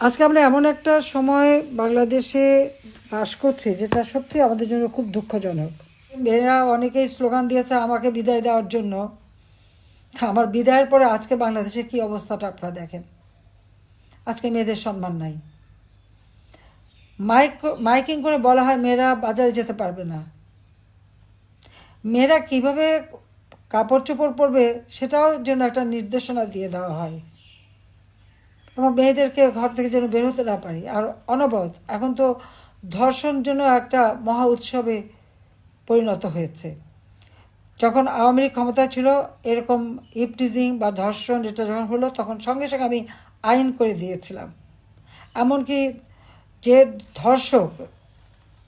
আজকে আমরা এমন একটা সময় বাংলাদেশে বাস করছি যেটা সত্যি আমাদের জন্য খুব দুঃখজনক। মেয়েরা অনেকেই স্লোগান দিয়েছে আমাকে বিদায় দেওয়ার জন্য। আমার বিদায়ের পরে আজকে বাংলাদেশে কী অবস্থাটা আপনারা দেখেন। আজকে মেয়েদের সম্মান নাই। মাইকিং করে বলা হয় মেয়েরা বাজারে যেতে পারবে না। মেয়েরা কীভাবে কাপড় চোপড় পরবে সেটাও যেন একটা নির্দেশনা দিয়ে দেওয়া হয় এবং মেয়েদেরকে ঘর থেকে যেন বের হতে না পারি। আর অনবরত এখন তো ধর্ষণ জন্য একটা মহা উৎসবে পরিণত হয়েছে। যখন আওয়ামী লীগ ক্ষমতায় ছিল এরকম ইপটিজিং বা ধর্ষণ যেটা যখন হলো তখন সঙ্গে সঙ্গে আমি আইন করে দিয়েছিলাম। এমনকি যে ধর্ষক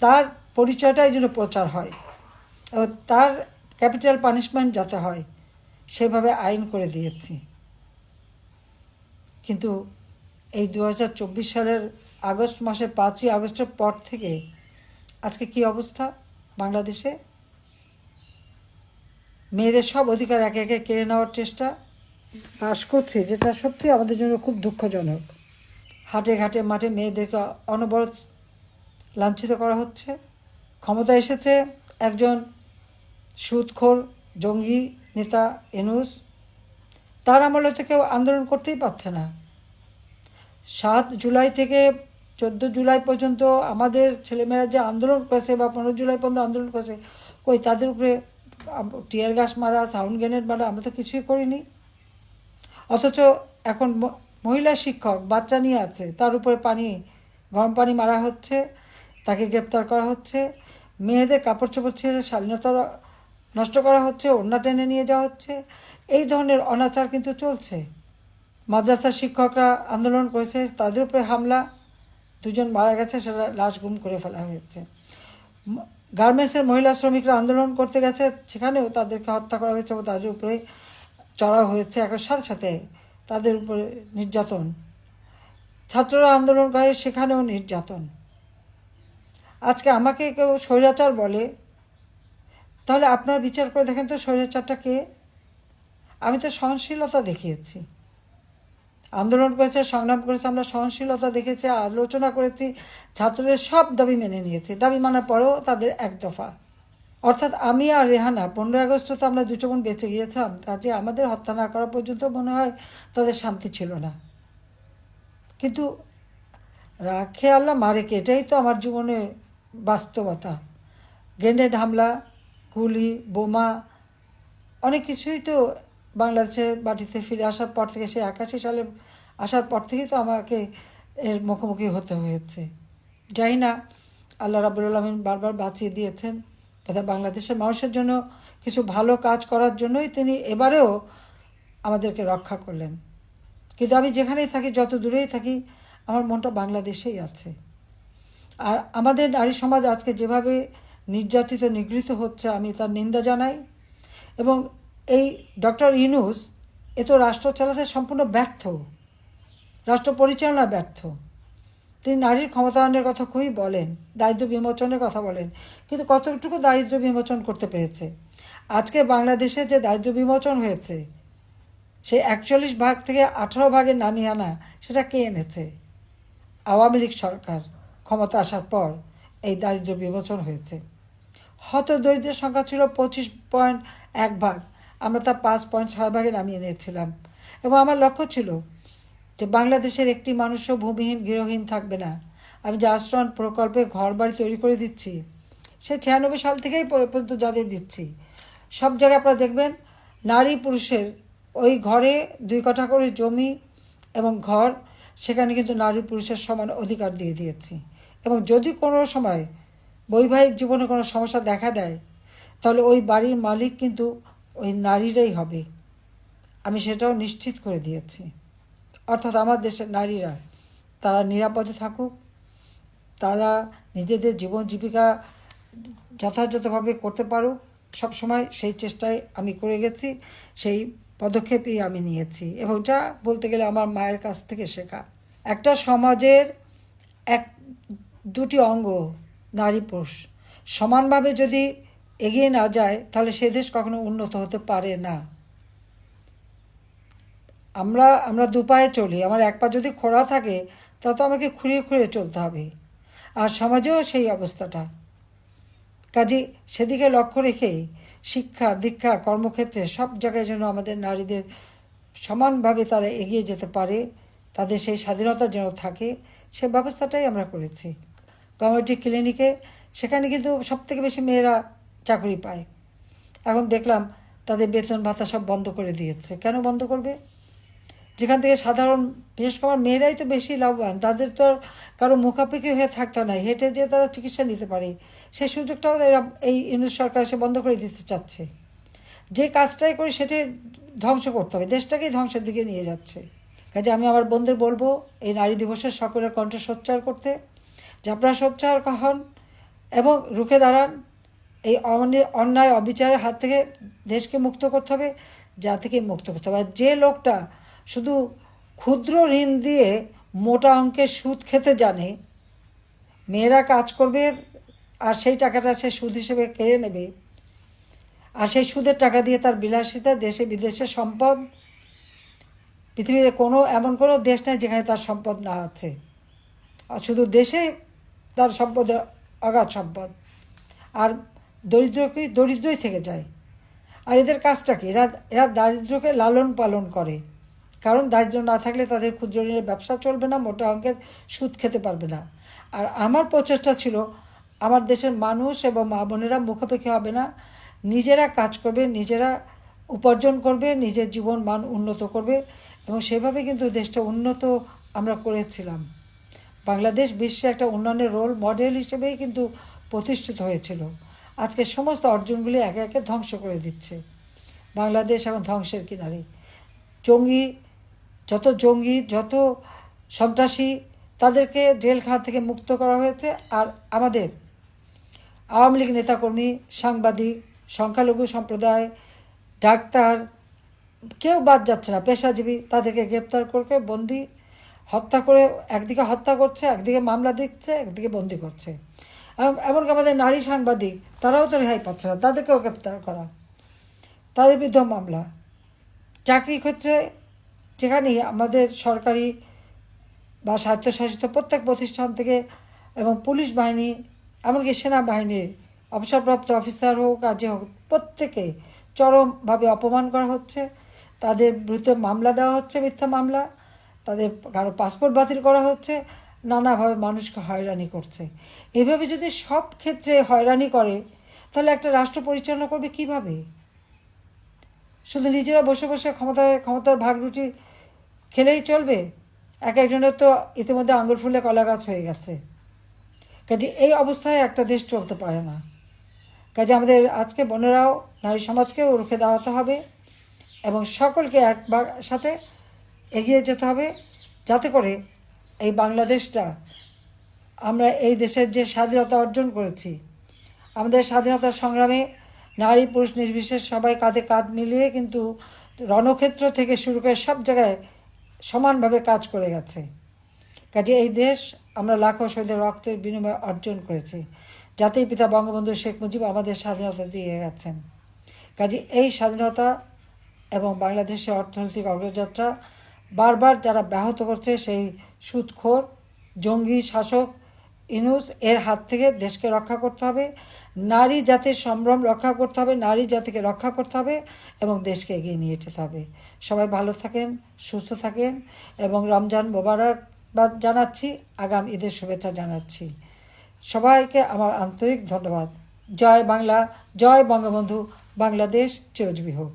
তার পরিচয়টাই যেন প্রচার হয় এবং তার ক্যাপিটাল পানিশমেন্ট যাতে হয় সেভাবে আইন করে দিয়েছি। কিন্তু এই 2024 সালের আগস্ট মাসের 5ই আগস্টের পর থেকে আজকে কি অবস্থা বাংলাদেশে? মেয়েদের সব অধিকার একে একে কেড়ে নেওয়ার চেষ্টা বাস করছে, যেটা সত্যি আমাদের জন্য খুব দুঃখজনক। হাটে ঘাটে মাঠে মেয়েদেরকে অনবরত লাঞ্ছিত করা হচ্ছে। ক্ষমতা এসেছে একজন সুদখোর জঙ্গি নেতা ইউনূস, তার আমলে তো কেউ আন্দোলন করতেই পারছে না। 7 জুলাই থেকে 14 জুলাই পর্যন্ত আমাদের ছেলেমেয়েরা যে আন্দোলন করেছে বা 15 জুলাই পর্যন্ত আন্দোলন করেছে, কই তাদের উপরে টিয়ার গ্যাস মারা, সাউন্ড গ্রেনেড মারা আমরা তো কিছুই করিনি। অথচ এখন মহিলা শিক্ষক বাচ্চা নিয়ে আছে, তার উপরে গরম পানি মারা হচ্ছে, তাকে গ্রেপ্তার করা হচ্ছে। মেয়েদের কাপড় চোপড় ছেড়ে শালীনতা নষ্ট করা হচ্ছে, ওড়না টেনে নিয়ে যাওয়া হচ্ছে। এই ধরনের অনাচার কিন্তু চলছে। মাদ্রাসার শিক্ষকরা আন্দোলন করেছে, তাদের উপরে হামলা, 2 জন মারা গেছে, সেটা লাশ গুম করে ফেলা হয়েছে। গার্মেন্টসের মহিলা শ্রমিকরা আন্দোলন করতে গেছে, সেখানেও তাদেরকে হত্যা করা হয়েছে এবং তাদের উপরে চড়াও হয়েছে। একর সাথে সাথে তাদের উপরে নির্যাতন। ছাত্ররা আন্দোলন করে, সেখানেও নির্যাতন। আজকে আমাকে কেউ স্বৈরাচার বলে, তাহলে আপনারা বিচার করে দেখেন তো স্বৈরাচারটা কে? আমি তো সহনশীলতা দেখিয়েছি, আন্দোলন করেছে, সংগ্রাম করেছে, আমরা সহনশীলতা দেখেছি, আলোচনা করেছি, ছাত্রদের সব দাবি মেনে নিয়েছি। দাবি মানার পরেও তাদের এক দফা। অর্থাৎ আমি আর রেহানা 15 আগস্ট তো আমরা 2 বোন বেঁচে গিয়েছিলাম, কাজে আমাদের হত্যা না করা পর্যন্ত মনে হয় তাদের শান্তি ছিল না। কিন্তু রাখে আল্লাহ মারে কে, এটাই তো আমার জীবনে বাস্তবতা। গ্রেনেড হামলা, গুলি, বোমা, অনেক কিছুই তো বাংলাদেশের মাটিতে ফিরে আসার পর থেকে, সে 81 সালে আসার পর থেকেই তো আমাকে এর মুখোমুখি হতে হয়েছে। জানি না, আল্লাহ রাব্বুল আলামিন বারবার বাঁচিয়ে দিয়েছেন, তথা বাংলাদেশের মানুষের জন্য কিছু ভালো কাজ করার জন্যই তিনি এবারেও আমাদেরকে রক্ষা করলেন। কিন্তু আমি যেখানেই থাকি, যত দূরেই থাকি, আমার মনটা বাংলাদেশেই আছে। আর আমাদের নারী সমাজ আজকে যেভাবে নির্যাতিত নিগৃহীত হচ্ছে, আমি তার নিন্দা জানাই। এবং এই ডক্টর ইউনূস এ তো রাষ্ট্র চালাতে সম্পূর্ণ ব্যর্থ, রাষ্ট্র পরিচালনা ব্যর্থ। তিনি নারীর ক্ষমতায়নের কথা খুবই বলেন, দারিদ্র বিমোচনের কথা বলেন, কিন্তু কতটুকু দারিদ্র বিমোচন করতে পেরেছে? আজকে বাংলাদেশে যে দারিদ্র বিমোচন হয়েছে, সেই 41 ভাগ থেকে 18 ভাগে নামিয়ে আনা, সেটা কে এনেছে? আওয়ামী লীগ সরকার ক্ষমতা আসার পর এই দারিদ্র বিমোচন হয়েছে। হত দরিদ্রের সংখ্যা ছিল 25.1 ভাগ, আমরা তা 5.6 ভাগে নামিয়ে নিয়েছিলাম। এবং আমার লক্ষ্য ছিল যে বাংলাদেশের একটি মানুষও ভূমিহীন গৃহহীন থাকবে না। আমি যে আশ্রয়ণ প্রকল্পে ঘর বাড়ি তৈরি করে দিচ্ছি, সে 96 সাল থেকেই পর্যন্ত যাদের দিচ্ছি, সব জায়গায় আপনারা দেখবেন নারী পুরুষের ওই ঘরে 2 কাঠা করে জমি এবং ঘর, সেখানে কিন্তু নারী পুরুষের সমান অধিকার দিয়ে দিয়েছি। এবং যদি কোনো সময় বৈবাহিক জীবনে কোনো সমস্যা দেখা দেয়, তাহলে ওই বাড়ির মালিক কিন্তু ওই নারীরাই হবে, আমি সেটাও নিশ্চিত করে দিয়েছি। অর্থাৎ আমার দেশের নারীরা তারা নিরাপদে থাকুক, তারা নিজেদের জীবন জীবিকা যথাযথভাবে করতে পারুক, সবসময় সেই চেষ্টায় আমি করে গেছি, সেই পদক্ষেপই আমি নিয়েছি। এবং যা বলতে গেলে আমার মায়ের কাছ থেকে শেখা। একটা সমাজের দুটি অঙ্গ, নারী পুরুষ, সমানভাবে যদি এগিয়ে না যায়, তাহলে সে দেশ কখনো উন্নত হতে পারে না। আমরা আমরা দুপায়ে চলি, আমার এক পা যদি খোঁড়া থাকে তা তো আমাকে খুঁড়িয়ে খুঁড়িয়ে চলতে হবে। আর সমাজেও সেই অবস্থাটা। কাজে সেদিকে লক্ষ্য রেখে শিক্ষা দীক্ষা কর্মক্ষেত্রে সব জায়গায় যেন আমাদের নারীদের সমানভাবে তারা এগিয়ে যেতে পারে, তাদের সেই স্বাধীনতা যেন থাকে, সে ব্যবস্থাটাই আমরা করেছি। কমিউনিটি ক্লিনিকে সেখানে কিন্তু সবথেকে বেশি মেয়েরা চাকরি পায়। এখন দেখলাম তাদের বেতন ভাতা সব বন্ধ করে দিয়েছে। কেন বন্ধ করবে? যেখান থেকে সাধারণ, বিশেষ করে আমার মেয়েরাই তো বেশি লাভবান, তাদের তো আর কারো মুখাপেক্ষি হয়ে থাকতে না, হেঁটে যেয়ে তারা চিকিৎসা নিতে পারে, সেই সুযোগটাও এরা এই ইউনিট সরকার এসে বন্ধ করে দিতে চাচ্ছে। যে কাজটাই করি সেটাই ধ্বংস করতে হবে, দেশটাকেই ধ্বংসের দিকে নিয়ে যাচ্ছে। কাজে আমি আমার বোনদের বলবো এই নারী দিবসের সকলের কণ্ঠ সোচ্চার করতে, যে আপনারা সোচ্চার হন এবং রুখে দাঁড়ান। এই অন্যায় অবিচারের হাত থেকে দেশকে মুক্ত করতে হবে, যা থেকে মুক্ত করতে হবে। আর যে লোকটা শুধু ক্ষুদ্র ঋণ দিয়ে মোটা অঙ্কের সুদ খেতে জানে, মেয়েরা কাজ করবে আর সেই টাকাটা সে সুদ হিসেবে কেড়ে নেবে, আর সেই সুদের টাকা দিয়ে তার বিলাসিতা, দেশে বিদেশে সম্পদ, পৃথিবীর এমন কোনো দেশ নেই যেখানে তার সম্পদ না আছে। আর শুধু দেশে তার সম্পদ অগাধ সম্পদ, আর দরিদ্রই থেকে যায়। আর এদের কাজটা কি? এরা দারিদ্র্যকে লালন পালন করে, কারণ দারিদ্র্য না থাকলে তাদের ক্ষুদ্র ঋণের ব্যবসা চলবে না, মোটা অঙ্কের সুদ খেতে পারবে না। আর আমার প্রচেষ্টা ছিল আমার দেশের মানুষ এবং মা বোনেরা মুখাপেক্ষি হবে না, নিজেরা কাজ করবে, নিজেরা উপার্জন করবে, নিজের জীবন মান উন্নত করবে, এবং সেভাবে কিন্তু দেশটা উন্নত আমরা করেছিলাম। বাংলাদেশ বিশ্বে একটা উন্নয়নের রোল মডেল হিসেবেই কিন্তু প্রতিষ্ঠিত হয়েছিল। আজকে সমস্ত অর্জনগুলি একে একে ধ্বংস করে দিচ্ছে। বাংলাদেশ এখন ধ্বংসের কিনারে। জঙ্গি যত সন্ত্রাসী, তাদেরকে জেলখানা থেকে মুক্ত করা হয়েছে। আর আমাদের আওয়ামী লীগ নেতাকর্মী, সাংবাদিক, সংখ্যালঘু সম্প্রদায়, ডাক্তার, কেউ বাদ যাচ্ছে না, পেশাজীবী, তাদেরকে গ্রেপ্তার করে বন্দি, হত্যা করে, একদিকে হত্যা করছে, একদিকে মামলা দিচ্ছে, একদিকে বন্দি করছে। এমনকি আমাদের নারী সাংবাদিক, তারাও তো রেহাই পাচ্ছে না, তাদেরকেও গ্রেপ্তার করা, তাদের বিরুদ্ধে মামলা। চাকরি ক্ষেত্রে যেখানেই আমাদের সরকারি বা স্বায়ত্তশাসিত প্রত্যেক প্রতিষ্ঠান থেকে, এবং পুলিশ বাহিনী, এমনকি সেনাবাহিনীর অবসরপ্রাপ্ত অফিসার হোক আর যে হোক, প্রত্যেকে চরমভাবে অপমান করা হচ্ছে। তাদের বিরুদ্ধে মামলা দেওয়া হচ্ছে, মিথ্যা মামলা, তাদের কারো পাসপোর্ট বাতিল করা হচ্ছে, নানাভাবে মানুষকে হয়রানি করছে। এভাবে যদি সব ক্ষেত্রে হয়রানি করে, তাহলে একটা রাষ্ট্র পরিচালনা করবে কিভাবে? শুধু নিজেরা বসে বসে ক্ষমতার ভাগরুটি খেলেই চলবে? একজনের তো ইতিমধ্যে আঙুর ফুলে কলা গাছ হয়ে গেছে। কাজে এই অবস্থায় একটা দেশ চলতে পারে না। কাজে আমাদের আজকে বোনেরাও নারী সমাজকেও রুখে দাঁড়াতে হবে এবং সকলকে সাথে এগিয়ে যেতে হবে, যাতে করে এই বাংলাদেশটা, আমরা এই দেশের যে স্বাধীনতা অর্জন করেছি, আমাদের স্বাধীনতা সংগ্রামে নারী পুরুষ নির্বিশেষে সবাই কাঁধে কাঁধ মিলিয়ে কিন্তু রণক্ষেত্র থেকে শুরু করে সব জায়গায় সমানভাবে কাজ করে গেছে। কাজে এই দেশ আমরা লাখো শহীদের রক্তের বিনিময়ে অর্জন করেছি। জাতির পিতা বঙ্গবন্ধু শেখ মুজিব আমাদের স্বাধীনতা দিয়ে গেছেন। কাজে এই স্বাধীনতা এবং বাংলাদেশের অর্থনৈতিক অগ্রযাত্রা বারবার যারা ব্যাহত করছে, সেই সুদখোর জঙ্গি শাসক ইউনূস এর হাত থেকে দেশকে রক্ষা করতে হবে, নারী জাতির সম্ভ্রম রক্ষা করতে হবে, নারী জাতিকে রক্ষা করতে হবে এবং দেশকে এগিয়ে নিয়ে যেতে হবে। সবাই ভালো থাকেন, সুস্থ থাকেন এবং রমজান মোবারকবাদ জানাচ্ছি, আগাম ঈদের শুভেচ্ছা জানাচ্ছি। সবাইকে আমার আন্তরিক ধন্যবাদ। জয় বাংলা, জয় বঙ্গবন্ধু, বাংলাদেশ চিরজীবী হোক।